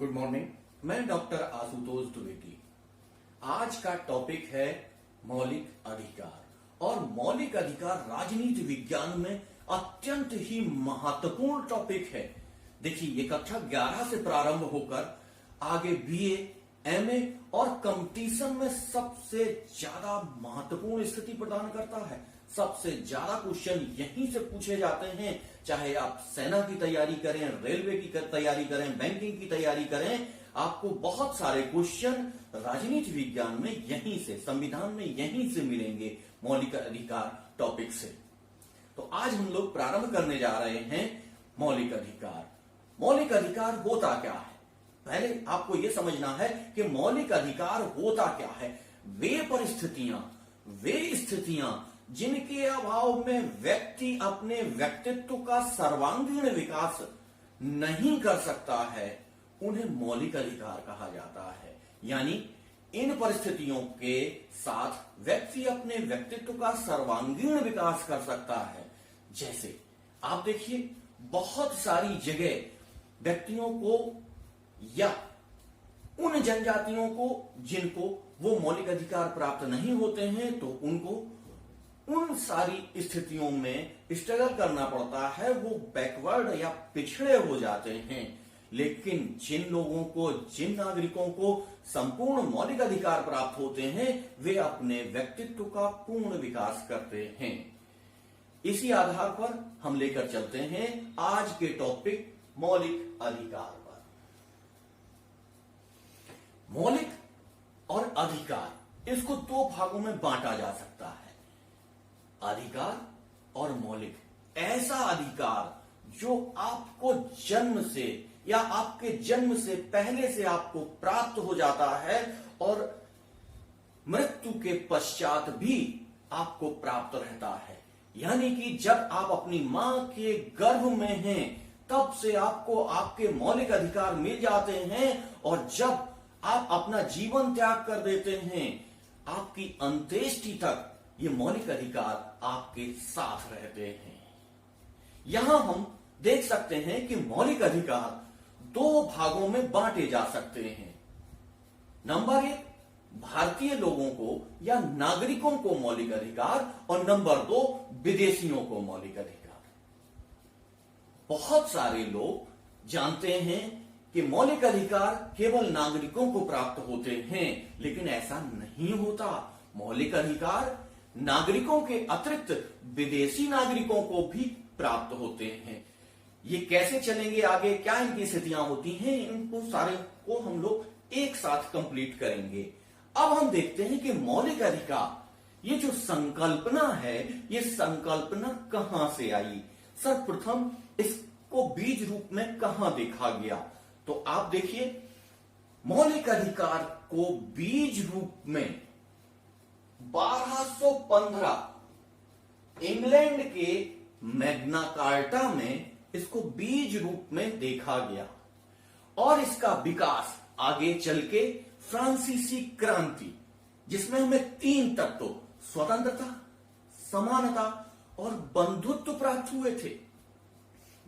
Good morning. मैं doctor Ashutosh Dwivedi. आज का टॉपिक है मौलिक अधिकार। और मौलिक अधिकार राजनीति विज्ञान में अत्यंत ही महत्वपूर्ण टॉपिक है। देखिए, ये कक्षा 11 से प्रारंभ होकर आगे बीए, एमए और कंपटीशन में सबसे ज्यादा महत्वपूर्ण स्थिति प्रदान करता है। सबसे ज्यादा क्वेश्चन यहीं से पूछे जाते हैं, चाहे आप सेना की तैयारी करें, रेलवे की तैयारी करें, बैंकिंग की तैयारी करें, आपको बहुत सारे क्वेश्चन राजनीति विज्ञान में यहीं से, संविधान में यहीं से मिलेंगे, मौलिक अधिकार टॉपिक से। तो आज हम लोग प्रारंभ करने जा रहे हैं मौलिक अधिकार। मौलिक अधिकार होता क्या है? पहले आपको यह समझना है कि मौलिक अधिकार होता क्या है। वे परिस्थितियां, वे स्थितियां जिनके अभाव में व्यक्ति अपने व्यक्तित्व का सर्वांगीण विकास नहीं कर सकता है, उन्हें मौलिक अधिकार कहा जाता है। यानी इन परिस्थितियों के साथ व्यक्ति अपने व्यक्तित्व का सर्वांगीण विकास कर सकता है। जैसे आप देखिए, बहुत सारी जगह व्यक्तियों को या उन जनजातियों को जिनको वो मौलिक अधिकार प्राप्त नहीं होते हैं, तो उनको उन सारी स्थितियों में स्ट्रगल करना पड़ता है, वो बैकवर्ड या पिछड़े हो जाते हैं। लेकिन जिन लोगों को, जिन नागरिकों को संपूर्ण मौलिक अधिकार प्राप्त होते हैं, वे अपने व्यक्तित्व का पूर्ण विकास करते हैं। इसी आधार पर हम लेकर चलते हैं आज के टॉपिक मौलिक अधिकार पर। मौलिक और अधिकार, इसको दो भागों में बांटा जा सकता है। अधिकार और मौलिक। ऐसा अधिकार जो आपको जन्म से या आपके जन्म से पहले से आपको प्राप्त हो जाता है और मृत्यु के पश्चात भी आपको प्राप्त रहता है। यानी कि जब आप अपनी मां के गर्भ में हैं, तब से आपको आपके मौलिक अधिकार मिल जाते हैं, और जब आप अपना जीवन त्याग कर देते हैं, आपकी अंत्येष्टि तक ये मौलिक अधिकार आपके साथ रहते हैं। यहां हम देख सकते हैं कि मौलिक अधिकार दो भागों में बांटे जा सकते हैं। नंबर 1, भारतीय लोगों को या नागरिकों को मौलिक अधिकार, और नंबर 2, विदेशियों को मौलिक अधिकार। बहुत सारे लोग जानते हैं कि मौलिक अधिकार केवल नागरिकों को प्राप्त होते हैं, लेकिन ऐसा नहीं होता। मौलिक अधिकार नागरिकों के अतिरिक्त विदेशी नागरिकों को भी प्राप्त होते हैं। ये कैसे चलेंगे आगे, क्या इनकी स्थितियां होती हैं, इनको सारे को हम लोग एक साथ कंप्लीट करेंगे। अब हम देखते हैं कि मौलिक अधिकार, ये जो संकल्पना है, ये संकल्पना कहां से आई। सर्वप्रथम इसको बीज रूप में कहां देखा गया? तो आप देखिए, मौलिक अधिकार को बीज रूप में 1215 इंग्लैंड के मैग्ना कार्टा में इसको बीज रूप में देखा गया, और इसका विकास आगे चल के फ्रांसीसी क्रांति, जिसमें हमें 3 तत्व, स्वतंत्रता, समानता और बंधुत्व प्राप्त हुए थे,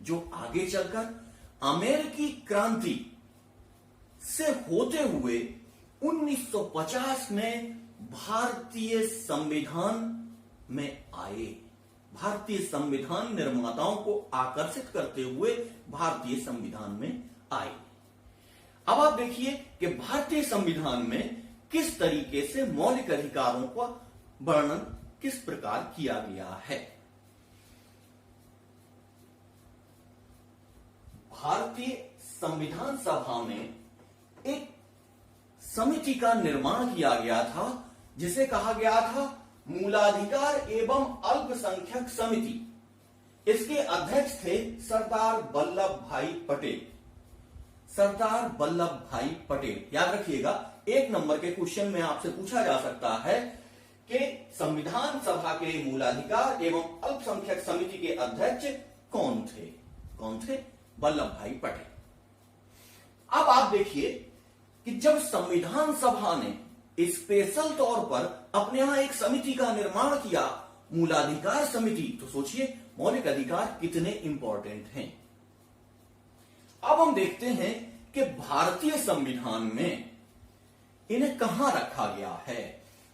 जो आगे चलकर अमेरिकी क्रांति से होते हुए 1950 में भारतीय संविधान में आए। भारतीय संविधान निर्माताओं को आकर्षित करते हुए भारतीय संविधान में आए। अब आप देखिए कि भारतीय संविधान में किस तरीके से मौलिक अधिकारों का वर्णन किस प्रकार किया गया है। भारतीय संविधान सभा में एक समिति का निर्माण किया गया था, जिसे कहा गया था मूलाधिकार एवं अल्पसंख्यक समिति। इसके अध्यक्ष थे सरदार वल्लभ भाई पटेल। सरदार वल्लभ भाई पटेल, याद रखिएगा, 1 नंबर के क्वेश्चन में आपसे पूछा जा सकता है कि संविधान सभा के मूलाधिकार एवं अल्पसंख्यक समिति के अध्यक्ष कौन थे? कौन थे? वल्लभ भाई पटेल। अब आप देखिए कि जब संविधान सभा ने स्पेशल तौर पर अपने यहां एक समिति का निर्माण किया, मूलाधिकार समिति, तो सोचिए मौलिक अधिकार कितने इंपॉर्टेंट हैं। अब हम देखते हैं कि भारतीय संविधान में इन्हें कहां रखा गया है।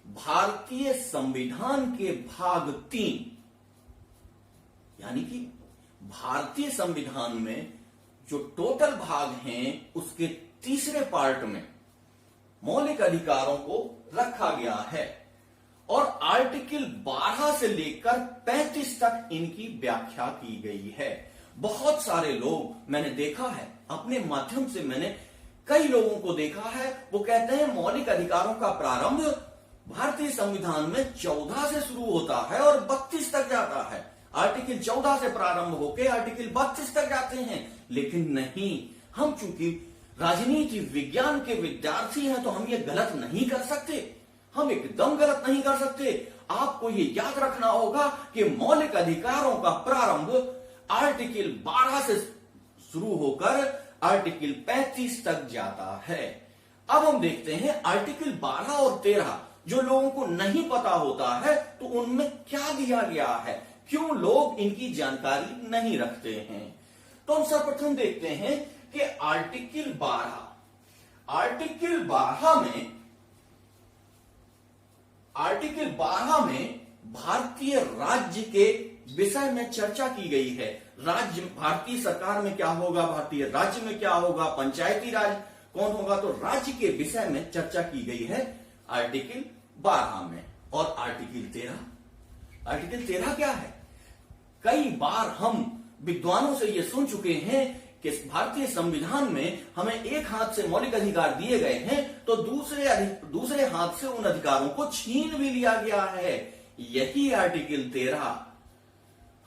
भारतीय संविधान के भाग 3, यानी कि भारतीय संविधान में जो टोटल भाग हैं उसके तीसरे पार्ट में मौलिक अधिकारों को रखा गया है और आर्टिकल 12 से लेकर 35 तक इनकी व्याख्या की गई है। बहुत सारे लोग मैंने देखा है, अपने माध्यम से मैंने कई लोगों को देखा है, वो कहते हैं मौलिक अधिकारों का प्रारंभ भारतीय संविधान में 14 से शुरू होता है और 32 तक जाता है। आर्टिकल 14 से प्रारंभ होकर आर्टिकल 32 तक जाते हैं। लेकिन नहीं, हम चूंकि राजनीति विज्ञान के विद्यार्थी हैं तो हम ये गलत नहीं कर सकते, हम एकदम गलत नहीं कर सकते। आपको ये याद रखना होगा कि मौलिक अधिकारों का प्रारंभ आर्टिकल 12 से शुरू होकर आर्टिकल 35 तक जाता है। अब हम देखते हैं आर्टिकल 12 और 13 जो लोगों को नहीं पता होता है तो उनमें क्या दिया गया है, क्यों लोग इनकी जानकारी नहीं रखते हैं। तो हम सर्वप्रथम देखते हैं कि आर्टिकल 12 में भारतीय राज्य के विषय में चर्चा की गई है। राज्य, भारतीय सरकार में क्या होगा, भारतीय राज्य में क्या होगा, पंचायती राज कौन होगा, तो राज्य के विषय में चर्चा की गई है आर्टिकल 12 में। और आर्टिकल 13 क्या है? कई बार हम विद्वानों से यह सुन चुके हैं कि भारतीय संविधान में हमें एक हाथ से मौलिक अधिकार दिए गए हैं तो दूसरे हाथ से उन अधिकारों को छीन भी लिया गया है। यही आर्टिकल 13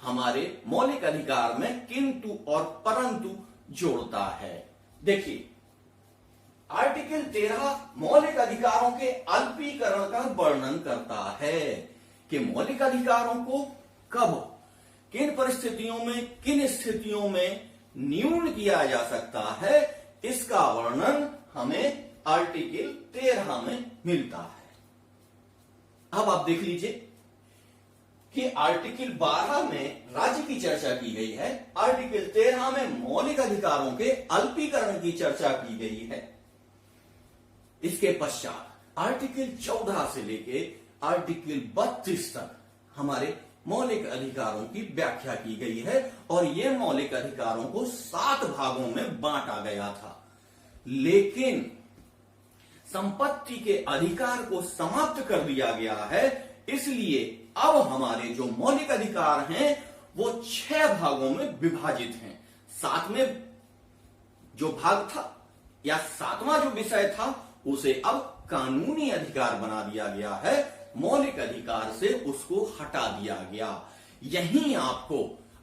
हमारे मौलिक अधिकार में किंतु और परंतु जोड़ता है। देखिए, आर्टिकल 13 मौलिक अधिकारों के अल्पीकरण का वर्णन करता है कि मौलिक अधिकारों को कब, किन परिस्थितियों में, किन स्थितियों में न्यून किया जा सकता है, इसका वर्णन हमें आर्टिकल 13 में मिलता है। अब आप देख लीजिए कि आर्टिकल 12 में राज्य की चर्चा की गई है, आर्टिकल 13 में मौलिक अधिकारों के अल्पीकरण की चर्चा की गई है। इसके पश्चात आर्टिकल 14 से लेके आर्टिकल 32 तक हमारे मौलिक अधिकारों की व्याख्या की गई है और ये मौलिक अधिकारों को 7 भागों में बांटा गया था। लेकिन संपत्ति के अधिकार को समाप्त कर दिया गया है, इसलिए अब हमारे जो मौलिक अधिकार हैं वो 6 भागों में विभाजित हैं। 7वें जो भाग था या 7वां जो विषय था उसे अब कानूनी अधिकार बना दिया गया है, मौलिक अधिकार से उसको हटा दिया गया। यहीं आपको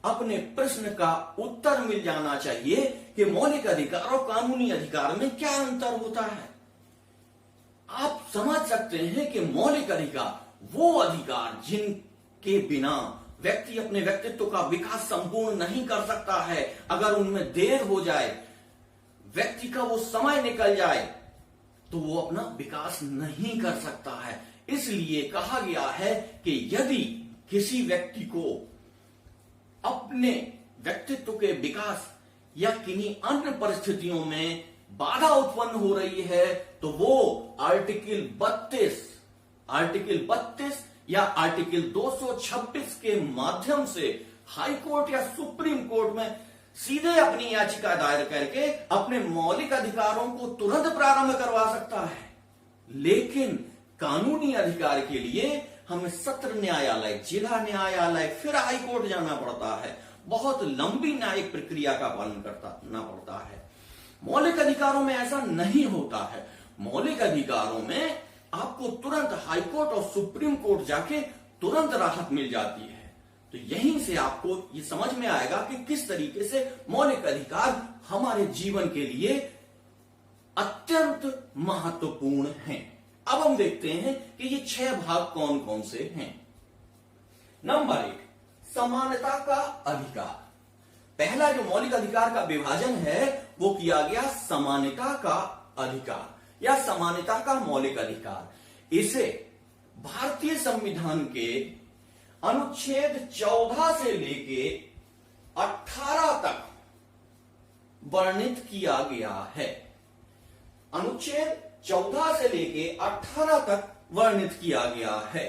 अपने प्रश्न का उत्तर मिल जाना चाहिए कि मौलिक अधिकार और कानूनी अधिकार में क्या अंतर होता है। आप समझ सकते हैं कि मौलिक अधिकार वो अधिकार जिनके बिना व्यक्ति अपने व्यक्तित्व का विकास संपूर्ण नहीं कर सकता है। अगर उनमें देर हो जाए, व्यक्ति का वो समय निकल जाए तो वो अपना विकास नहीं कर सकता है। इसलिए कहा गया है कि यदि किसी व्यक्ति को अपने व्यक्तित्व के विकास या किन्हीं अन्य परिस्थितियों में बाधा उत्पन्न हो रही है तो वो आर्टिकल 32 या आर्टिकल 226 के माध्यम से हाई कोर्ट या सुप्रीम कोर्ट में सीधे अपनी याचिका दायर करके अपने मौलिक अधिकारों को तुरंत प्रारंभ करवा सकता है। लेकिन कानूनी अधिकार के लिए हमें सत्र न्यायालय, जिला न्यायालय, फिर हाई कोर्ट जाना पड़ता है। बहुत लंबी न्यायिक प्रक्रिया का पालन करना पड़ता है। मौलिक अधिकारों में ऐसा नहीं होता है। मौलिक अधिकारों में आपको तुरंत हाई कोर्ट और सुप्रीम कोर्ट जाके तुरंत राहत मिल जाती है। तो यहीं से आपको ये समझ में आएगा कि किस तरीके से मौलिक अधिकार हमारे जीवन के लिए अत्यंत महत्वपूर्ण हैं। अब हम देखते हैं कि ये 6 भाग कौन कौन से हैं। नंबर 1, समानता का अधिकार। पहला जो मौलिक अधिकार का विभाजन है वो किया गया समानता का अधिकार या समानता का मौलिक अधिकार। इसे भारतीय संविधान के अनुच्छेद 14 से लेके 18 तक वर्णित किया गया है। अनुच्छेद 14 से लेके 18 तक वर्णित किया गया है।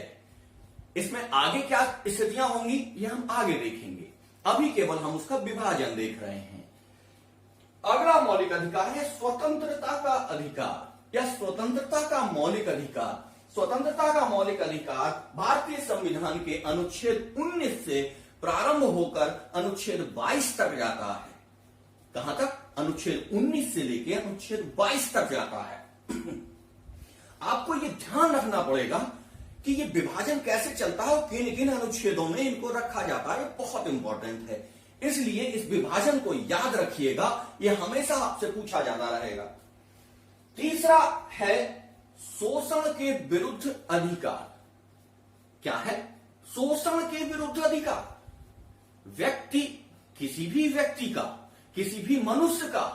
इसमें आगे क्या स्थितियां होंगी ये हम आगे देखेंगे, अभी केवल हम उसका विभाजन देख रहे हैं। अगला मौलिक अधिकार है स्वतंत्रता का अधिकार या स्वतंत्रता का मौलिक अधिकार। स्वतंत्रता का मौलिक अधिकार भारतीय संविधान के अनुच्छेद 19 से प्रारंभ होकर अनुच्छेद 22 तक जाता है। कहां तक? अनुच्छेद 19 से लेकर अनुच्छेद 22 तक जाता है। आपको यह ध्यान रखना पड़ेगा कि ये विभाजन कैसे चलता है और किन किन अनुच्छेदों में इनको रखा जाता है, बहुत इंपॉर्टेंट है। इसलिए इस विभाजन को याद रखिएगा, यह हमेशा आपसे पूछा जाता रहेगा। तीसरा है शोषण के विरुद्ध अधिकार। क्या है? शोषण के विरुद्ध अधिकार। व्यक्ति, किसी भी व्यक्ति का, किसी भी मनुष्य का,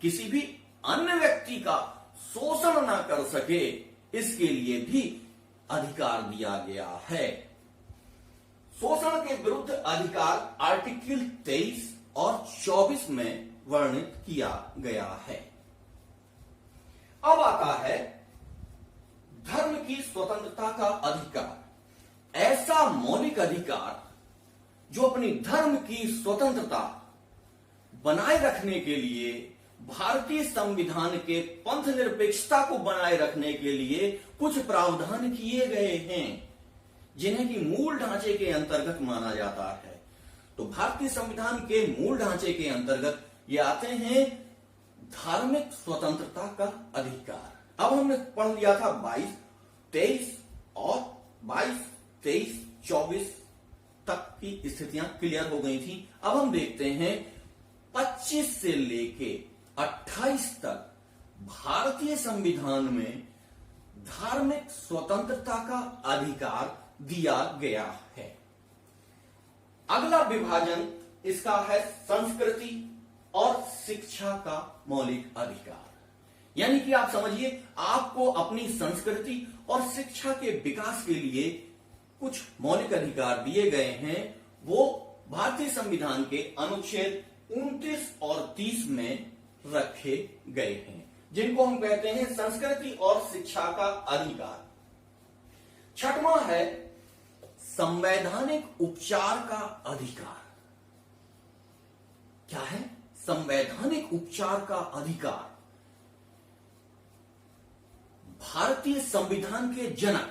किसी भी अन्य व्यक्ति का शोषण ना कर सके, इसके लिए भी अधिकार दिया गया है। शोषण के विरुद्ध अधिकार आर्टिकल 23 और 24 में वर्णित किया गया है। अब आता है धर्म की स्वतंत्रता का अधिकार। ऐसा मौलिक अधिकार जो अपनी धर्म की स्वतंत्रता बनाए रखने के लिए, भारतीय संविधान के पंथ निरपेक्षता को बनाए रखने के लिए कुछ प्रावधान किए गए हैं, जिन्हें कि मूल ढांचे के अंतर्गत माना जाता है। तो भारतीय संविधान के मूल ढांचे के अंतर्गत ये आते हैं धार्मिक स्वतंत्रता का अधिकार। अब हमने पढ़ लिया था 22, 23 और 22, 23, 24 तक की स्थितियां क्लियर हो गई थी। अब हम देखते हैं 25 से लेके 28 तक भारतीय संविधान में धार्मिक स्वतंत्रता का अधिकार दिया गया है। अगला विभाजन इसका है संस्कृति और शिक्षा का मौलिक अधिकार। यानी कि आप समझिए, आपको अपनी संस्कृति और शिक्षा के विकास के लिए कुछ मौलिक अधिकार दिए गए हैं। वो भारतीय संविधान के अनुच्छेद 29 और 30 में रखे गए हैं, जिनको हम कहते हैं संस्कृति और शिक्षा का अधिकार। छठवां है संवैधानिक उपचार का अधिकार। क्या है? संवैधानिक उपचार का अधिकार। भारतीय संविधान के जनक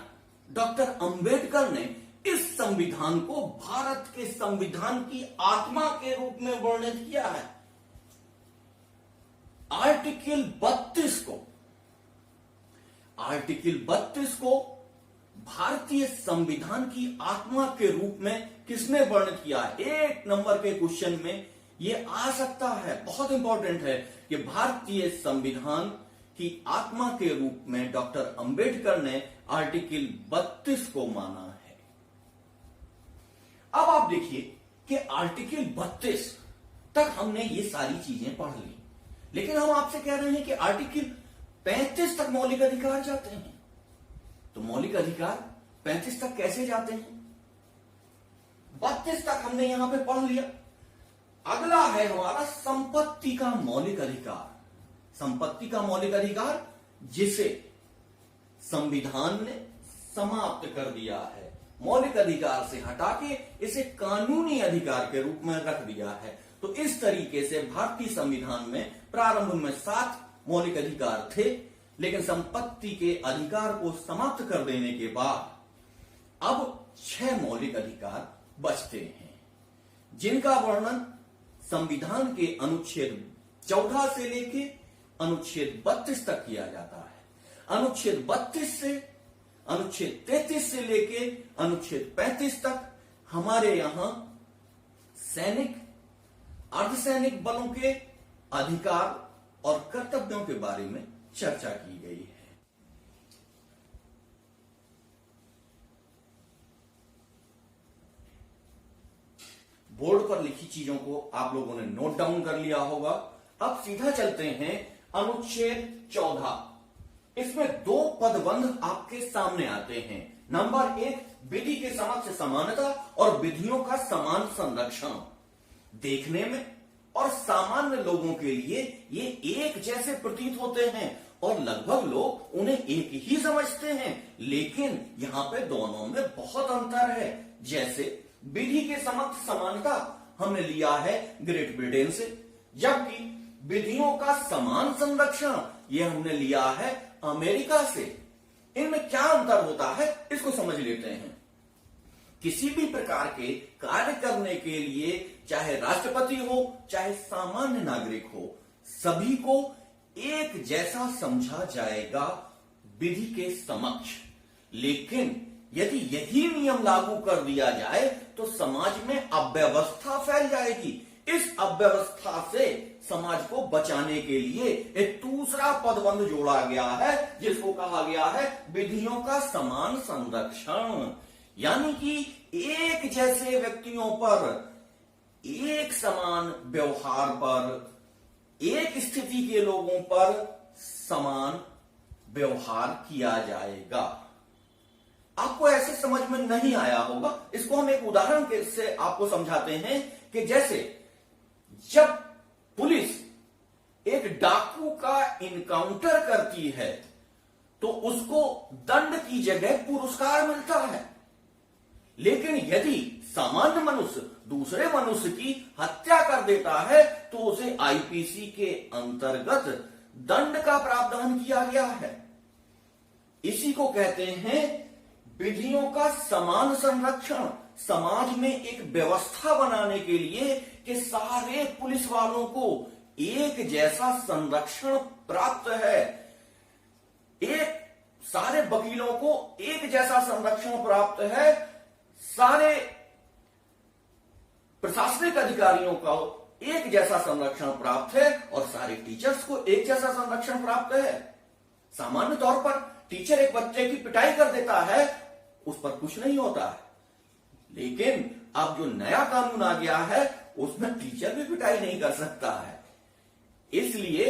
डॉक्टर अंबेडकर ने इस संविधान को भारत के संविधान की आत्मा के रूप में वर्णित किया है। आर्टिकल 32 को भारतीय संविधान की आत्मा के रूप में किसने वर्णित किया है? एक नंबर के क्वेश्चन में यह आ सकता है, बहुत इंपॉर्टेंट है कि भारतीय संविधान की आत्मा के रूप में डॉक्टर अंबेडकर ने आर्टिकल 32 को माना है। अब आप देखिए कि आर्टिकल 32 तक हमने ये सारी चीजें पढ़ ली, लेकिन हम आपसे कह रहे हैं कि आर्टिकल 35 तक मौलिक अधिकार जाते हैं। तो मौलिक अधिकार 35 तक कैसे जाते हैं? 32 तक हमने यहां पे पढ़ लिया। अगला है हमारा संपत्ति का मौलिक अधिकार। संपत्ति का मौलिक अधिकार जिसे संविधान ने समाप्त कर दिया है, मौलिक अधिकार से हटा के इसे कानूनी अधिकार के रूप में रख दिया है। तो इस तरीके से भारतीय संविधान में प्रारंभ में 7 मौलिक अधिकार थे, लेकिन संपत्ति के अधिकार को समाप्त कर देने के बाद अब 6 मौलिक अधिकार बचते हैं, जिनका वर्णन संविधान के अनुच्छेद 14 से लेके अनुच्छेद 32 तक किया जाता है। अनुच्छेद 32 से अनुच्छेद 33 से लेके अनुच्छेद 35 तक हमारे यहां सैनिक, अर्धसैनिक बलों के अधिकार और कर्तव्यों के बारे में चर्चा की गई है। बोर्ड पर लिखी चीजों को आप लोगों ने नोट डाउन कर लिया होगा। अब सीधा चलते हैं अनुच्छेद 14। इसमें 2 पदबंध आपके सामने आते हैं। नंबर 1, विधि के समक्ष समानता और विधियों का समान संरक्षण। देखने में और सामान्य लोगों के लिए ये एक जैसे प्रतीत होते हैं और लगभग लोग उन्हें एक ही समझते हैं, लेकिन यहाँ पे दोनों में बहुत अंतर है। जैसे विधि के समक्ष समानता हमने लिया है ग्रेट ब्रिटेन से, जबकि विधियों का समान संरक्षण ये हमने लिया है अमेरिका से। इनमें क्या अंतर होता है इसको समझ लेते हैं। किसी भी प्रकार के कार्य करने के लिए चाहे राष्ट्रपति हो चाहे सामान्य नागरिक हो, सभी को एक जैसा समझा जाएगा विधि के समक्ष। लेकिन यदि यही नियम लागू कर दिया जाए तो समाज में अव्यवस्था फैल जाएगी। इस अव्यवस्था से समाज को बचाने के लिए एक दूसरा पदबंध जोड़ा गया है जिसको कहा गया है विधियों का समान संरक्षण। यानी कि एक जैसे व्यक्तियों पर एक समान व्यवहार पर, एक स्थिति के लोगों पर समान व्यवहार किया जाएगा। आपको ऐसे समझ में नहीं आया होगा, इसको हम एक उदाहरण से आपको समझाते हैं कि जैसे जब पुलिस एक डाकू का इनकाउंटर करती है तो उसको दंड की जगह पुरस्कार मिलता है, लेकिन यदि सामान्य मनुष्य दूसरे मनुष्य की हत्या कर देता है तो उसे आईपीसी के अंतर्गत दंड का प्रावधान किया गया है। इसी को कहते हैं विधियों का समान संरक्षण। समाज में एक व्यवस्था बनाने के लिए कि सारे पुलिस वालों को एक जैसा संरक्षण प्राप्त है, एक सारे वकीलों को एक जैसा संरक्षण प्राप्त है, सारे प्रशासनिक अधिकारियों को एक जैसा संरक्षण प्राप्त है और सारे टीचर्स को एक जैसा संरक्षण प्राप्त है। सामान्य तौर पर टीचर एक बच्चे की पिटाई कर देता है, उस पर कुछ नहीं होता है, लेकिन अब जो नया कानून आ गया है उसमें टीचर भी पिटाई नहीं कर सकता है। इसलिए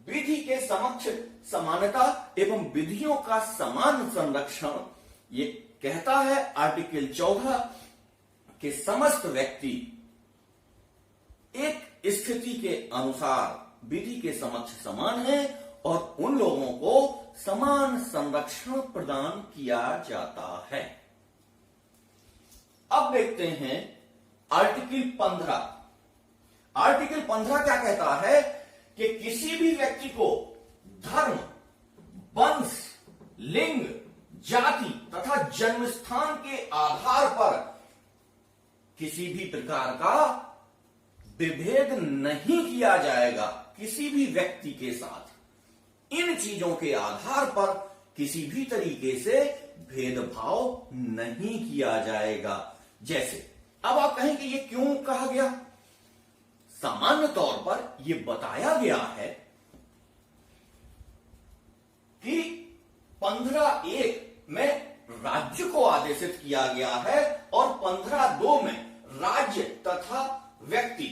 विधि के समक्ष समानता एवं विधियों का समान संरक्षण ये कहता है आर्टिकल 14 कि समस्त व्यक्ति एक स्थिति के अनुसार विधि के समक्ष समान है और उन लोगों को समान संरक्षण प्रदान किया जाता है। अब देखते हैं आर्टिकल 15। आर्टिकल 15 क्या कहता है कि किसी भी व्यक्ति को धर्म, वंश, लिंग, जाति तथा जन्म स्थान के आधार पर किसी भी प्रकार का विभेद नहीं किया जाएगा किसी भी व्यक्ति के साथ। इन चीजों के आधार पर किसी भी तरीके से भेदभाव नहीं किया जाएगा। जैसे अब आप कहें कि ये क्यों कहा गया? सामान्य तौर पर यह बताया गया है कि 15(1) में राज्य को आदेशित किया गया है और 15(2) में राज्य तथा व्यक्ति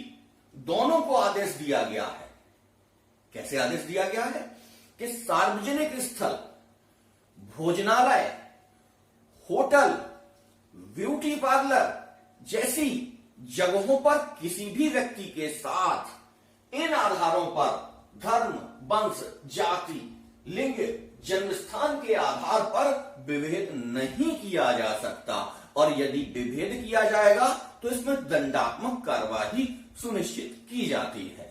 दोनों को आदेश दिया गया है। कैसे आदेश दिया गया है कि सार्वजनिक स्थल, भोजनालय, होटल, ब्यूटी पार्लर जैसी जगहों पर किसी भी व्यक्ति के साथ इन आधारों पर धर्म, वंश, जाति, लिंग, जन्म स्थान के आधार पर विभेद नहीं किया जा सकता और यदि विभेद किया जाएगा तो इसमें दंडात्मक कार्यवाही सुनिश्चित की जाती है।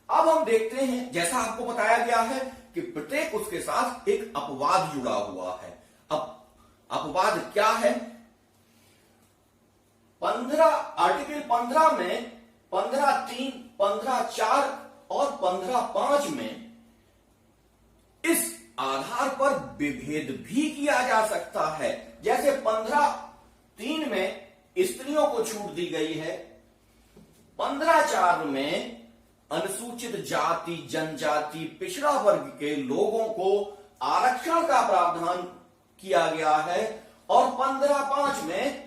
अब हम देखते हैं, जैसा आपको बताया गया है कि प्रत्येक उसके साथ एक अपवाद जुड़ा हुआ है। अब अपवाद क्या है? आर्टिकल 15 में 15(3), 15(4) और 15(5) में इस आधार पर विभेद भी किया जा सकता है। जैसे 15(3) में स्त्रियों को छूट दी गई है, 15(4) में अनुसूचित जाति, जनजाति, पिछड़ा वर्ग के लोगों को आरक्षण का प्रावधान किया गया है और 15(5) में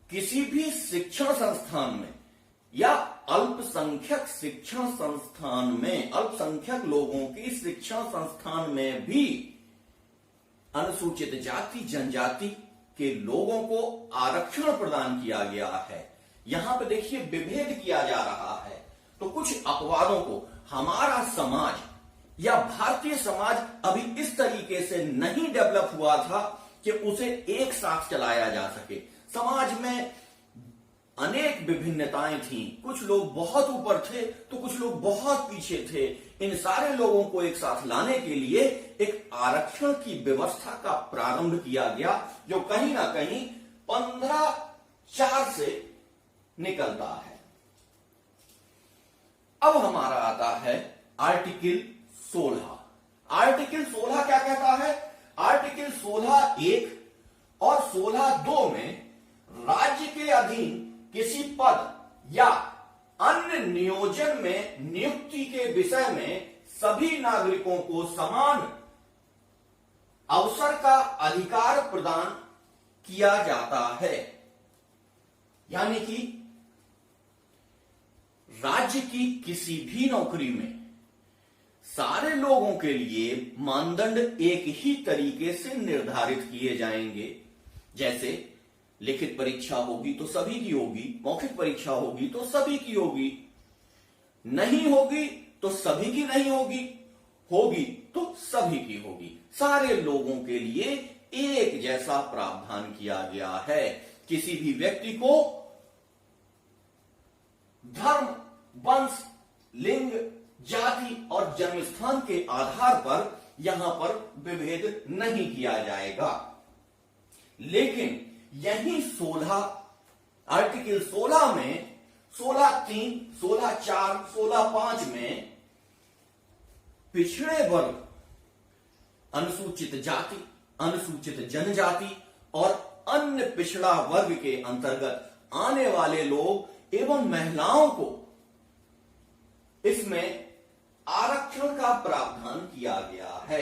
किसी भी शिक्षण संस्थान में या अल्पसंख्यक शिक्षण संस्थान में, अल्पसंख्यक लोगों की शिक्षण संस्थान में भी अनुसूचित जाति, जनजाति के लोगों को आरक्षण प्रदान किया गया है। यहां पे देखिए विभेद किया जा रहा है। तो कुछ अपवादों को हमारा समाज या भारतीय समाज अभी इस तरीके से नहीं डेवलप हुआ था कि उसे एक साथ चलाया जा सके। समाज में अनेक विभिन्नताएं थीं, कुछ लोग बहुत ऊपर थे तो कुछ लोग बहुत पीछे थे। इन सारे लोगों को एक साथ लाने के लिए एक आरक्षण की व्यवस्था का प्रारंभ किया गया, जो कहीं ना कहीं 15/4 से निकलता है। अब हमारा आता है आर्टिकल 16। आर्टिकल 16 क्या कहता है? आर्टिकल 16(1) और 16(2) में राज्य के अधीन किसी पद या अन्य नियोजन में नियुक्ति के विषय में सभी नागरिकों को समान अवसर का अधिकार प्रदान किया जाता है। यानी कि राज्य की किसी भी नौकरी में सारे लोगों के लिए मानदंड एक ही तरीके से निर्धारित किए जाएंगे। जैसे लिखित परीक्षा होगी तो सभी की होगी, मौखिक परीक्षा होगी तो सभी की होगी, नहीं होगी तो सभी की नहीं होगी, होगी तो सभी की होगी। सारे लोगों के लिए एक जैसा प्रावधान किया गया है। किसी भी व्यक्ति को धर्म, वंश, लिंग, जाति और जन्म स्थान के आधार पर यहां पर विभेद नहीं किया जाएगा। लेकिन यही 16 आर्टिकल 16 में 16(3), 16(4), 16(5) में पिछड़े वर्ग, अनुसूचित जाति, अनुसूचित जनजाति और अन्य पिछड़ा वर्ग के अंतर्गत आने वाले लोग एवं महिलाओं को इसमें आरक्षण का प्रावधान किया गया है।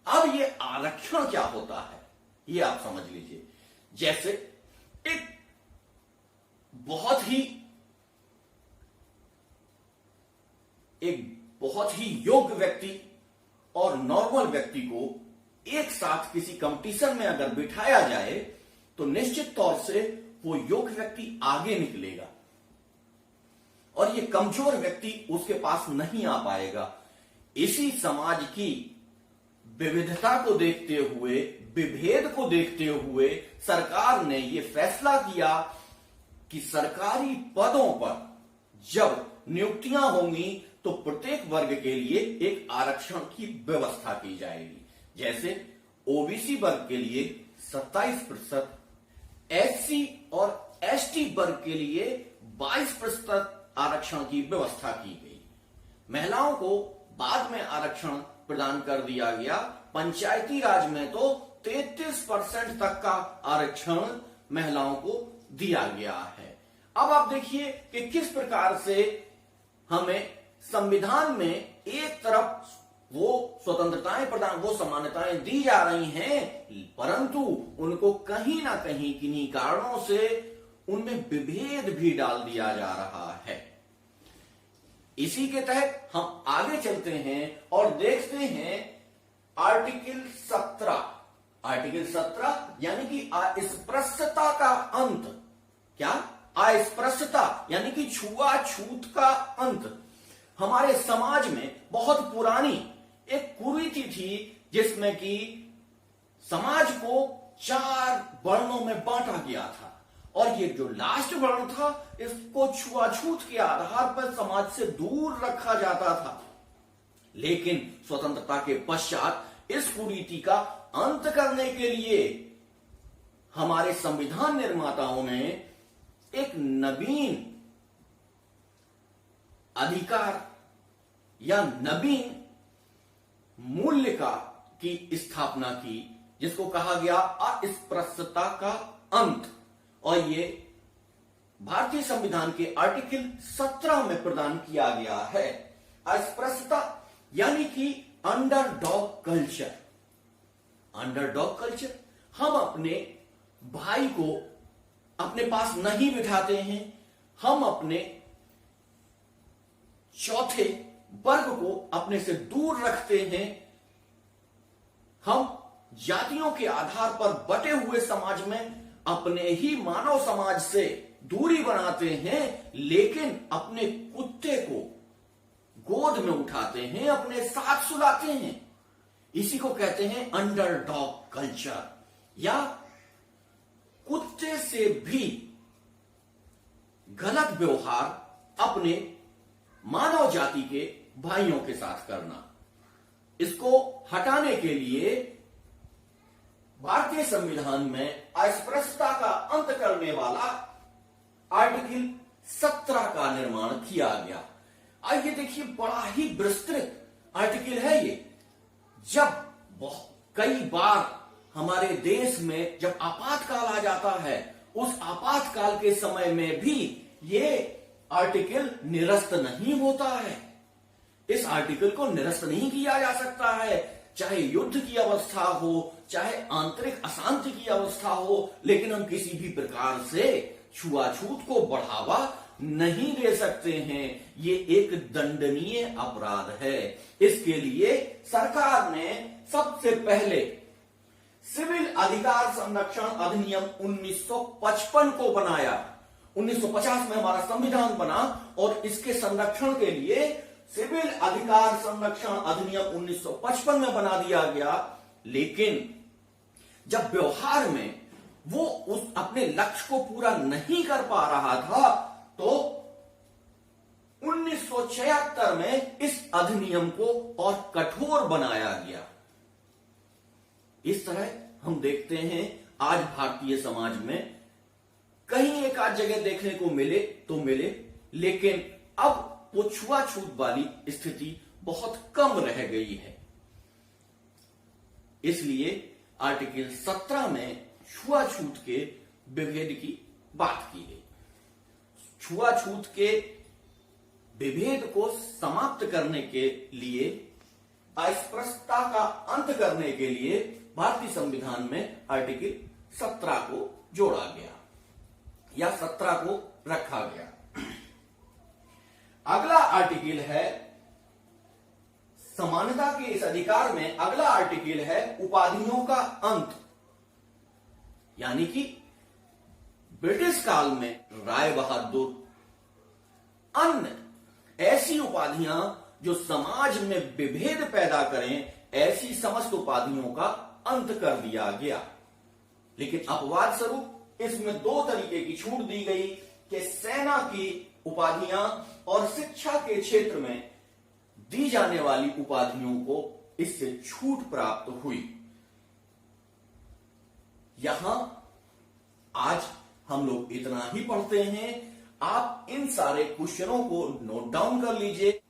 अब ये आरक्षण क्या होता है ये आप समझ लीजिए। जैसे एक बहुत ही योग्य व्यक्ति और नॉर्मल व्यक्ति को एक साथ किसी कंपटीशन में अगर बिठाया जाए तो निश्चित तौर से वो योग्य व्यक्ति आगे निकलेगा और ये कमजोर व्यक्ति उसके पास नहीं आ पाएगा। इसी समाज की विविधता को देखते हुए, विभेद को देखते हुए सरकार ने यह फैसला किया कि सरकारी पदों पर जब नियुक्तियां होंगी तो प्रत्येक वर्ग के लिए एक आरक्षण की व्यवस्था की जाएगी। जैसे ओबीसी वर्ग के लिए 27%, एससी और एसटी वर्ग के लिए 22% आरक्षण की व्यवस्था की गई। महिलाओं को बाद में आरक्षण प्रदान कर दिया गया। पंचायती राज में तो 33% तक का आरक्षण महिलाओं को दिया गया है। अब आप देखिए कि किस प्रकार से हमें संविधान में एक तरफ वो स्वतंत्रताएं प्रदान, वो समानताएं दी जा रही हैं, परंतु उनको कहीं ना कहीं किन्हीं कारणों से उनमें विभेद भी डाल दिया जा रहा है। इसी के तहत हम आगे चलते हैं और देखते हैं आर्टिकल 17। आर्टिकल 17 यानी कि अस्पृश्यता का अंत। क्या? अस्पृश्यता यानी कि छुआछूत का अंत। हमारे समाज में बहुत पुरानी एक कुरीति थी जिसमें कि समाज को 4 वर्णों में बांटा गया था और ये जो लास्ट वर्ण था इसको छुआछूत के आधार पर समाज से दूर रखा जाता था। लेकिन स्वतंत्रता के पश्चात इस कुरीति का अंत करने के लिए हमारे संविधान निर्माताओं ने एक नवीन अधिकार या नवीन मूल्य की स्थापना की, जिसको कहा गया अस्पृश्यता का अंत। और ये भारतीय संविधान के आर्टिकल 17 में प्रदान किया गया है। अस्पृश्यता यानी कि अंडरडॉग कल्चर। अंडरडॉग कल्चर, हम अपने भाई को अपने पास नहीं बिठाते हैं, हम अपने चौथे वर्ग को अपने से दूर रखते हैं, हम जातियों के आधार पर बटे हुए समाज में अपने ही मानव समाज से दूरी बनाते हैं, लेकिन अपने कुत्ते को गोद में उठाते हैं, अपने साथ सुलाते हैं। इसी को कहते हैं अंडरडॉग कल्चर, या कुत्ते से भी गलत व्यवहार अपने मानव जाति के भाइयों के साथ करना। इसको हटाने के लिए भारतीय संविधान में अस्पृश्यता का अंत करने वाला आर्टिकल 17 का निर्माण किया गया। आइए देखिए, बड़ा ही विस्तृत आर्टिकल है ये। जब कई बार हमारे देश में जब आपातकाल आ जाता है, उस आपातकाल के समय में भी ये आर्टिकल निरस्त नहीं होता है। इस आर्टिकल को निरस्त नहीं किया जा सकता है, चाहे युद्ध की अवस्था हो, चाहे आंतरिक अशांति की अवस्था हो, लेकिन हम किसी भी प्रकार से छुआछूत को बढ़ावा नहीं दे सकते हैं। ये एक दंडनीय अपराध है। इसके लिए सरकार ने सबसे पहले सिविल अधिकार संरक्षण अधिनियम 1955 को बनाया। 1950 में हमारा संविधान बना और इसके संरक्षण के लिए सिविल अधिकार संरक्षण अधिनियम 1955 में बना दिया गया। लेकिन जब व्यवहार में वो उस अपने लक्ष्य को पूरा नहीं कर पा रहा था, तो 1976 में इस अधिनियम को और कठोर बनाया गया। इस तरह हम देखते हैं आज भारतीय समाज में कहीं एक आध जगह देखने को मिले तो मिले, लेकिन अब वो छुआछूत वाली स्थिति बहुत कम रह गई है। इसलिए आर्टिकल 17 में छुआछूत के विभेद की बात की गई। छुआछूत के विभेद को समाप्त करने के लिए, अस्पृश्यता का अंत करने के लिए भारतीय संविधान में आर्टिकल 17 को जोड़ा गया या 17 को रखा गया। अगला आर्टिकल है समानता के इस अधिकार में, अगला आर्टिकल है उपाधियों का अंत। यानी कि ब्रिटिश काल में राय बहादुर अन्य ऐसी उपाधियां जो समाज में विभेद पैदा करें, ऐसी समस्त उपाधियों का अंत कर दिया गया। लेकिन अपवाद स्वरूप इसमें दो तरीके की छूट दी गई कि सेना की उपाधियां और शिक्षा के क्षेत्र में दी जाने वाली उपाधियों को इससे छूट प्राप्त हुई। यहां आज हम लोग इतना ही पढ़ते हैं। आप इन सारे क्वेश्चनों को नोट डाउन कर लीजिए।